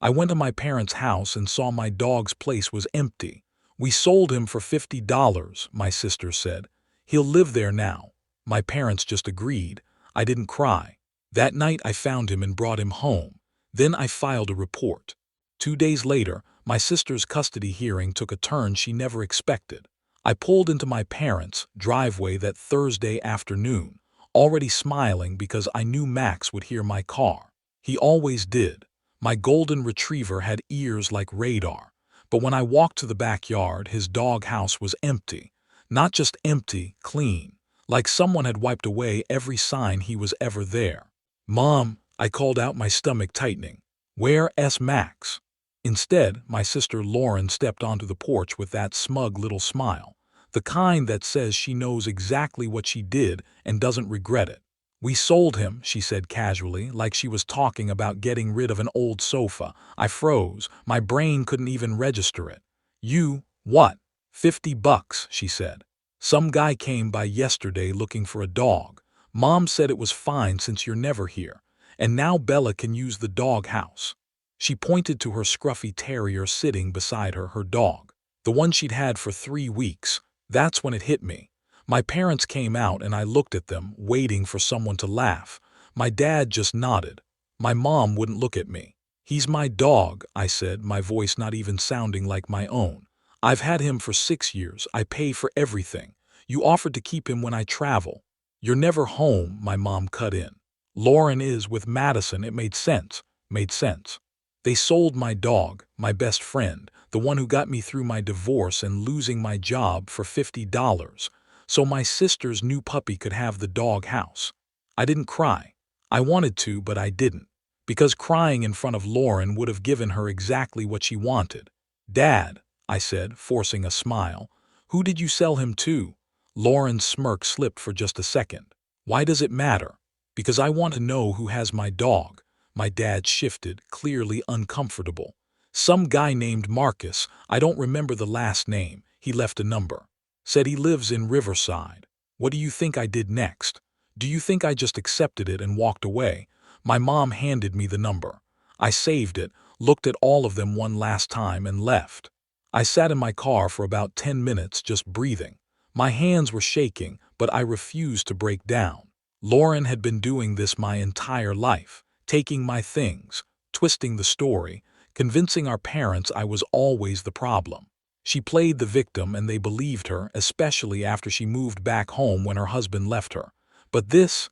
I went to my parents' house and saw my dog's place was empty. We sold him for $50, my sister said. He'll live there now. My parents just agreed. I didn't cry. That night I found him and brought him home. Then I filed a report. 2 days later, my sister's custody hearing took a turn she never expected. I pulled into my parents' driveway that Thursday afternoon, already smiling because I knew Max would hear my car. He always did. My golden retriever had ears like radar. But when I walked to the backyard, his dog house was empty. Not just empty, clean. Like someone had wiped away every sign he was ever there. "Mom," I called out, my stomach tightening. "Where's Max?" Instead, my sister Lauren stepped onto the porch with that smug little smile. The kind that says she knows exactly what she did and doesn't regret it. "We sold him," she said casually, like she was talking about getting rid of an old sofa. I froze. My brain couldn't even register it. What? $50, she said. "Some guy came by yesterday looking for a dog. Mom said it was fine since you're never here. And now Bella can use the dog house." She pointed to her scruffy terrier sitting beside her dog. The one she'd had for 3 weeks. That's when it hit me. My parents came out and I looked at them, waiting for someone to laugh. My dad just nodded. My mom wouldn't look at me. "He's my dog," I said, my voice not even sounding like my own. "I've had him for 6 years. I pay for everything. You offered to keep him when I travel." "You're never home," my mom cut in. "Lauren is with Madison." It made sense. They sold my dog, my best friend, the one who got me through my divorce and losing my job, for $50, so my sister's new puppy could have the dog house. I didn't cry. I wanted to, but I didn't, because crying in front of Lauren would have given her exactly what she wanted. "Dad," I said, forcing a smile, "who did you sell him to?" Lauren's smirk slipped for just a second. "Why does it matter?" "Because I want to know who has my dog." My dad shifted, clearly uncomfortable. "Some guy named Marcus. I don't remember the last name. He left a number. Said he lives in Riverside." What do you think I did next? Do you think I just accepted it and walked away? My mom handed me the number. I saved it, looked at all of them one last time, and left. I sat in my car for about 10 minutes just breathing. My hands were shaking, but I refused to break down. Lauren had been doing this my entire life. Taking my things, twisting the story, convincing our parents I was always the problem. She played the victim and they believed her, especially after she moved back home when her husband left her. But this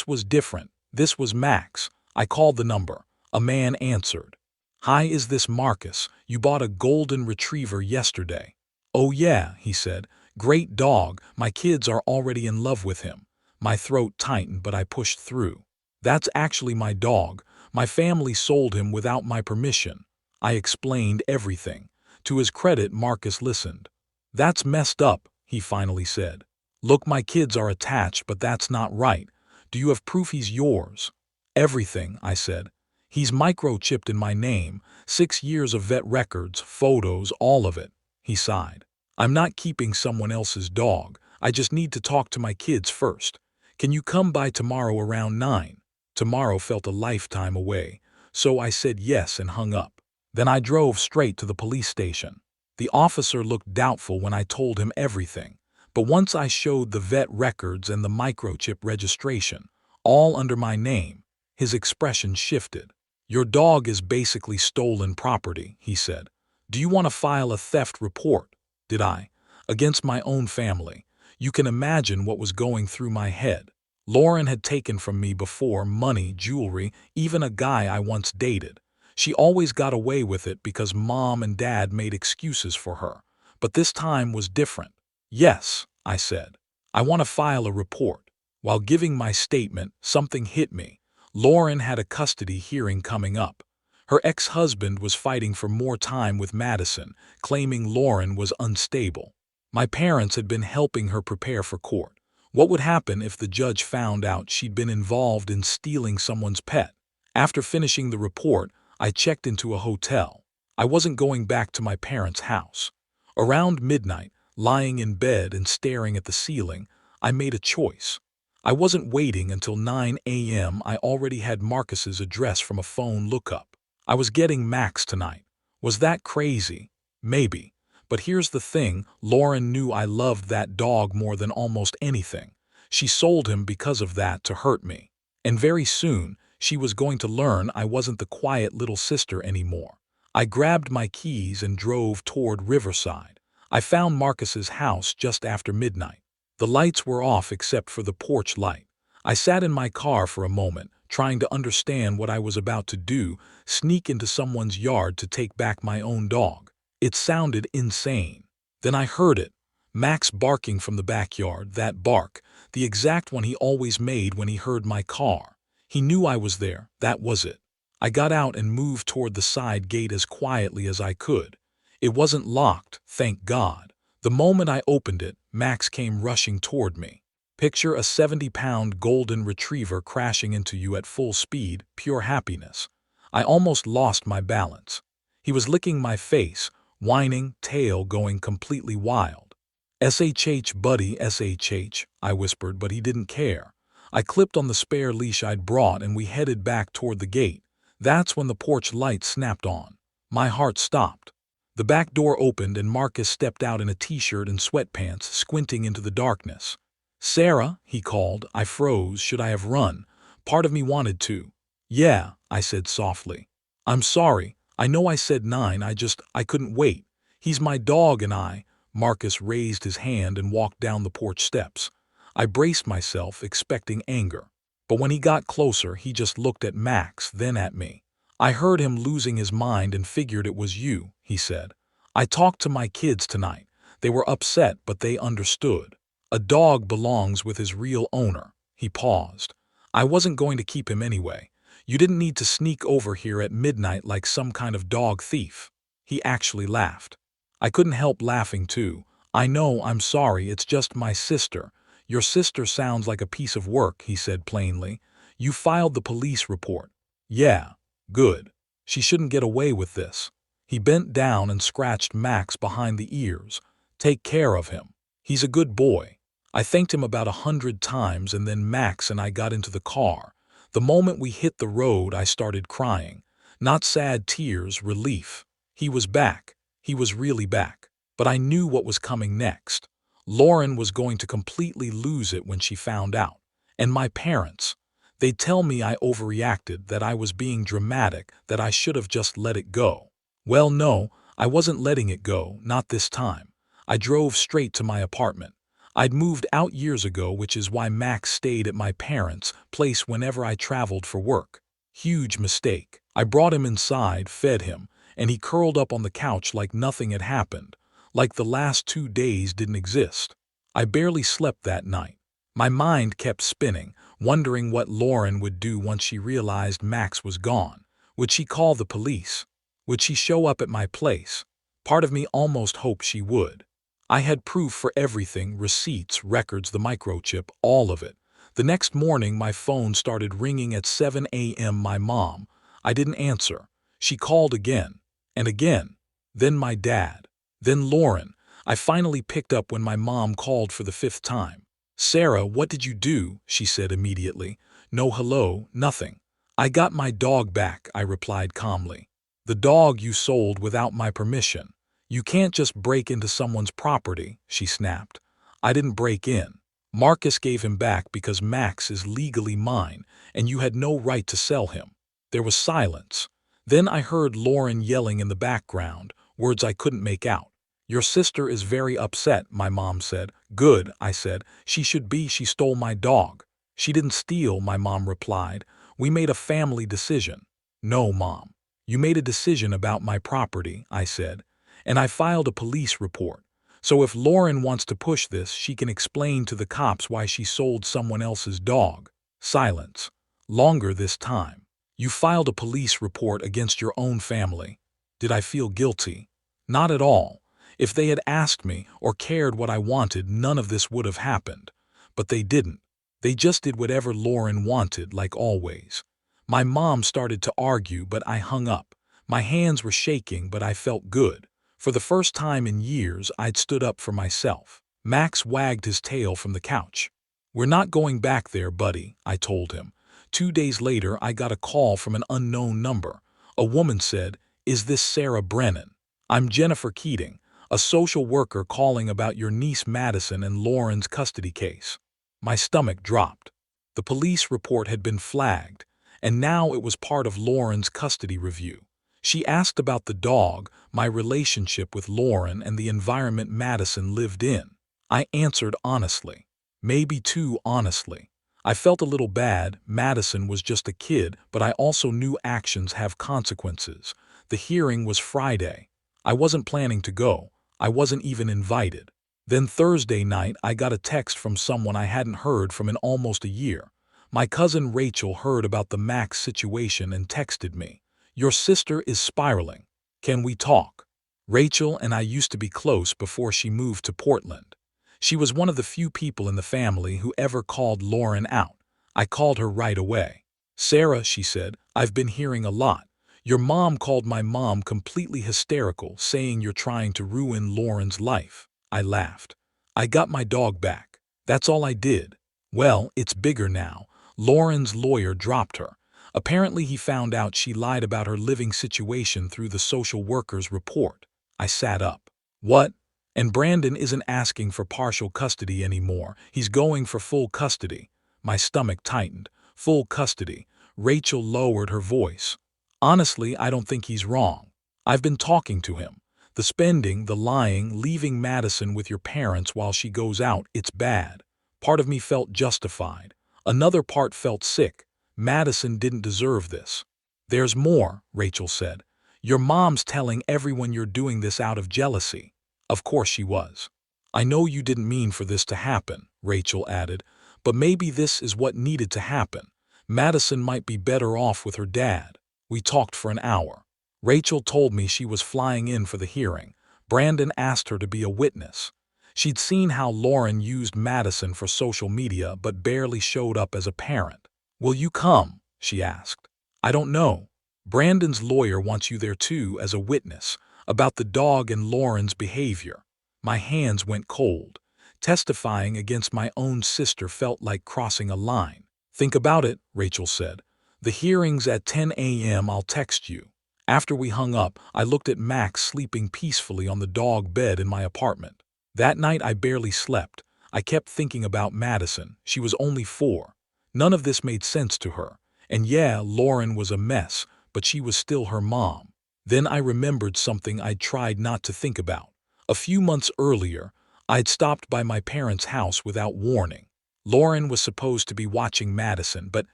was different. This was Max. I called the number. A man answered. "Hi, is this Marcus? You bought a golden retriever yesterday." "Oh yeah," he said. "Great dog. My kids are already in love with him." My throat tightened, but I pushed through. "That's actually my dog. My family sold him without my permission." I explained everything. To his credit, Marcus listened. "That's messed up," he finally said. "Look, my kids are attached, but that's not right. Do you have proof he's yours?" "Everything," I said. "He's microchipped in my name, 6 years of vet records, photos, all of it." He sighed. "I'm not keeping someone else's dog. I just need to talk to my kids first. Can you come by tomorrow around 9? Tomorrow felt a lifetime away, so I said yes and hung up. Then I drove straight to the police station. The officer looked doubtful when I told him everything, but once I showed the vet records and the microchip registration, all under my name, his expression shifted. "Your dog is basically stolen property," he said. "Do you want to file a theft report?" Did I? Against my own family. You can imagine what was going through my head. Lauren had taken from me before money, jewelry, even a guy I once dated. She always got away with it because mom and dad made excuses for her. But this time was different. "Yes," I said. "I want to file a report." While giving my statement, something hit me. Lauren had a custody hearing coming up. Her ex-husband was fighting for more time with Madison, claiming Lauren was unstable. My parents had been helping her prepare for court. What would happen if the judge found out she'd been involved in stealing someone's pet? After finishing the report, I checked into a hotel. I wasn't going back to my parents' house. Around midnight, lying in bed and staring at the ceiling, I made a choice. I wasn't waiting until 9 a.m. I already had Marcus's address from a phone lookup. I was getting Max tonight. Was that crazy? Maybe. But here's the thing, Lauren knew I loved that dog more than almost anything. She sold him because of that to hurt me. And very soon, she was going to learn I wasn't the quiet little sister anymore. I grabbed my keys and drove toward Riverside. I found Marcus's house just after midnight. The lights were off except for the porch light. I sat in my car for a moment, trying to understand what I was about to do, sneak into someone's yard to take back my own dog. It sounded insane. Then I heard it. Max barking from the backyard, that bark, the exact one he always made when he heard my car. He knew I was there, that was it. I got out and moved toward the side gate as quietly as I could. It wasn't locked, thank God. The moment I opened it, Max came rushing toward me. Picture a 70-pound golden retriever crashing into you at full speed, pure happiness. I almost lost my balance. He was licking my face, whining, tail going completely wild. "SHH, buddy, SHH," I whispered, but he didn't care. I clipped on the spare leash I'd brought and we headed back toward the gate. That's when the porch light snapped on. My heart stopped. The back door opened and Marcus stepped out in a t-shirt and sweatpants, squinting into the darkness. "Sarah," he called. I froze. Should I have run? Part of me wanted to. "Yeah," I said softly. "I'm sorry. I know I said 9, I couldn't wait. He's my dog and I—" Marcus raised his hand and walked down the porch steps. I braced myself, expecting anger. But when he got closer, he just looked at Max, then at me. "I heard him losing his mind and figured it was you," he said. "I talked to my kids tonight. They were upset, but they understood. A dog belongs with his real owner." He paused. "I wasn't going to keep him anyway. You didn't need to sneak over here at midnight like some kind of dog thief." He actually laughed. I couldn't help laughing too. "I know, I'm sorry, it's just my sister." "Your sister sounds like a piece of work," he said plainly. "You filed the police report." "Yeah, good. She shouldn't get away with this." He bent down and scratched Max behind the ears. "Take care of him. He's a good boy." I thanked him about 100 times and then Max and I got into the car. The moment we hit the road, I started crying. Not sad tears, relief. He was back. He was really back. But I knew what was coming next. Lauren was going to completely lose it when she found out. And my parents. They'd tell me I overreacted, that I was being dramatic, that I should have just let it go. Well, no, I wasn't letting it go, not this time. I drove straight to my apartment. I'd moved out years ago, which is why Max stayed at my parents' place whenever I traveled for work. Huge mistake. I brought him inside, fed him, and he curled up on the couch like nothing had happened, like the last 2 days didn't exist. I barely slept that night. My mind kept spinning, wondering what Lauren would do once she realized Max was gone. Would she call the police? Would she show up at my place? Part of me almost hoped she would. I had proof for everything, receipts, records, the microchip, all of it. The next morning, my phone started ringing at 7 a.m. My mom. I didn't answer. She called again, and again. Then my dad. Then Lauren. I finally picked up when my mom called for the 5th time. "Sarah, what did you do?" she said immediately. "No hello, nothing." "I got my dog back," I replied calmly. "The dog you sold without my permission. You can't just break into someone's property," she snapped. "I didn't break in. Marcus gave him back because Max is legally mine, and you had no right to sell him." There was silence. Then I heard Lauren yelling in the background, words I couldn't make out. "Your sister is very upset," my mom said. "Good," I said. "She should be. She stole my dog." "She didn't steal," my mom replied. "We made a family decision." "No, Mom. You made a decision about my property," I said. "And I filed a police report. So if Lauren wants to push this, she can explain to the cops why she sold someone else's dog." Silence. Longer this time. "You filed a police report against your own family." Did I feel guilty? Not at all. If they had asked me or cared what I wanted, none of this would have happened. But they didn't. They just did whatever Lauren wanted, like always. My mom started to argue, but I hung up. My hands were shaking, but I felt good. For the first time in years, I'd stood up for myself. Max wagged his tail from the couch. "We're not going back there, buddy," I told him. 2 days later, I got a call from an unknown number. A woman said, "Is this Sarah Brennan?" "I'm Jennifer Keating, a social worker calling about your niece Madison and Lauren's custody case." My stomach dropped. The police report had been flagged, and now it was part of Lauren's custody review. She asked about the dog, my relationship with Lauren, and the environment Madison lived in. I answered honestly. Maybe too honestly. I felt a little bad. Madison was just a kid, but I also knew actions have consequences. The hearing was Friday. I wasn't planning to go. I wasn't even invited. Then Thursday night, I got a text from someone I hadn't heard from in almost a year. My cousin Rachel heard about the Max situation and texted me. "Your sister is spiraling. Can we talk?" Rachel and I used to be close before she moved to Portland. She was one of the few people in the family who ever called Lauren out. I called her right away. "Sarah," she said, "I've been hearing a lot. Your mom called my mom completely hysterical, saying you're trying to ruin Lauren's life." I laughed. "I got my dog back. That's all I did." "Well, it's bigger now. Lauren's lawyer dropped her. Apparently he found out she lied about her living situation through the social worker's report." I sat up. "What? And Brandon isn't asking for partial custody anymore. He's going for full custody." My stomach tightened. "Full custody." Rachel lowered her voice. "Honestly, I don't think he's wrong. I've been talking to him. The spending, the lying, leaving Madison with your parents while she goes out, it's bad." Part of me felt justified. Another part felt sick. Madison didn't deserve this. "There's more," Rachel said. "Your mom's telling everyone you're doing this out of jealousy." Of course she was. "I know you didn't mean for this to happen," Rachel added, "but maybe this is what needed to happen. Madison might be better off with her dad." We talked for an hour. Rachel told me she was flying in for the hearing. Brandon asked her to be a witness. She'd seen how Lauren used Madison for social media but barely showed up as a parent. "Will you come?" she asked. "I don't know. Brandon's lawyer wants you there too as a witness, about the dog and Lauren's behavior." My hands went cold. Testifying against my own sister felt like crossing a line. "Think about it," Rachel said. "The hearing's at 10 a.m. I'll text you." After we hung up, I looked at Max sleeping peacefully on the dog bed in my apartment. That night I barely slept. I kept thinking about Madison. She was only 4. None of this made sense to her. And yeah, Lauren was a mess, but she was still her mom. Then I remembered something I'd tried not to think about. A few months earlier, I'd stopped by my parents' house without warning. Lauren was supposed to be watching Madison, but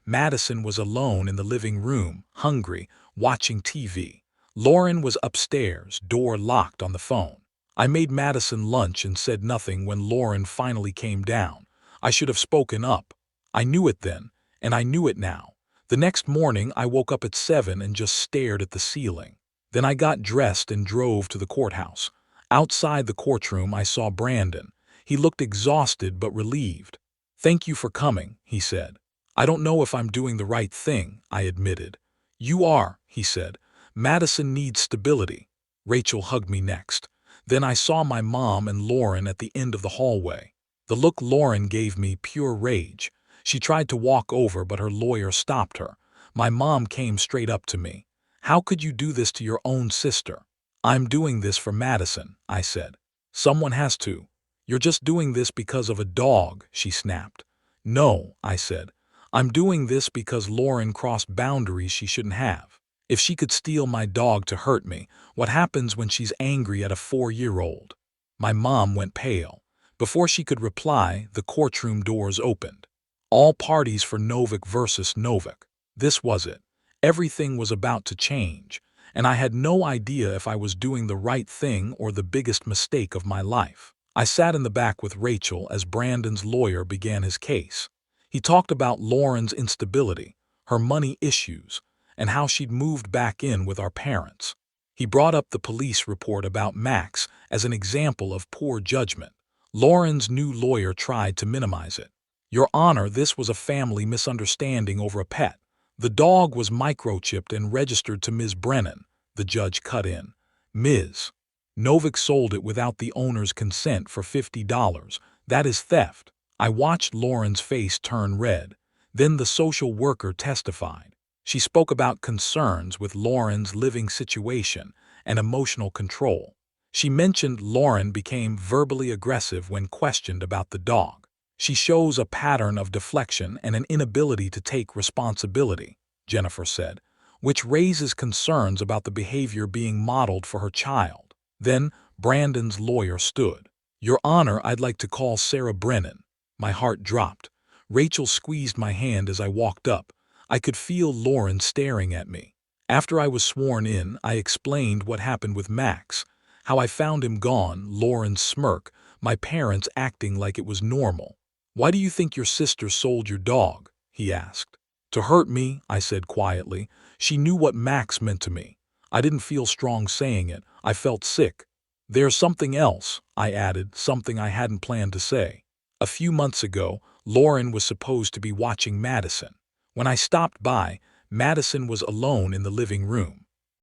Madison was alone in the living room, hungry, watching TV. Lauren was upstairs, door locked, on the phone. I made Madison lunch and said nothing when Lauren finally came down. I should have spoken up. I knew it then, and I knew it now. The next morning, I woke up at 7 and just stared at the ceiling. Then I got dressed and drove to the courthouse. Outside the courtroom, I saw Brandon. He looked exhausted but relieved. "Thank you for coming," he said. "I don't know if I'm doing the right thing," I admitted. "You are," he said. "Madison needs stability." Rachel hugged me next. Then I saw my mom and Lauren at the end of the hallway. The look Lauren gave me, pure rage. She tried to walk over, but her lawyer stopped her. My mom came straight up to me. "How could you do this to your own sister?" "I'm doing this for Madison," I said. "Someone has to." "You're just doing this because of a dog," she snapped. "No," I said. "I'm doing this because Lauren crossed boundaries she shouldn't have. If she could steal my dog to hurt me, what happens when she's angry at a 4-year-old?" My mom went pale. Before she could reply, the courtroom doors opened. All parties for Novick versus Novick. This was it. Everything was about to change, and I had no idea if I was doing the right thing or the biggest mistake of my life. I sat in the back with Rachel as Brandon's lawyer began his case. He talked about Lauren's instability, her money issues, and how she'd moved back in with our parents. He brought up the police report about Max as an example of poor judgment. Lauren's new lawyer tried to minimize it. "Your Honor, this was a family misunderstanding over a pet. The dog was microchipped and registered to Ms. Brennan," the judge cut in. "Ms. Novick sold it without the owner's consent for $50. That is theft." I watched Lauren's face turn red. Then the social worker testified. She spoke about concerns with Lauren's living situation and emotional control. She mentioned Lauren became verbally aggressive when questioned about the dog. She shows a pattern of deflection and an inability to take responsibility, Jennifer said, which raises concerns about the behavior being modeled for her child. Then Brandon's lawyer stood. "Your Honor, I'd like to call Sarah Brennan." My heart dropped. Rachel squeezed my hand as I walked up. I could feel Lauren staring at me. After I was sworn in, I explained what happened with Max, how I found him gone, Lauren's smirk, my parents acting like it was normal. "Why do you think your sister sold your dog?" he asked. "To hurt me," I said quietly. "She knew what Max meant to me." I didn't feel strong saying it. I felt sick. "There's something else," I added, something I hadn't planned to say. A few months ago, Lauren was supposed to be watching Madison. When I stopped by, Madison was alone in the living room.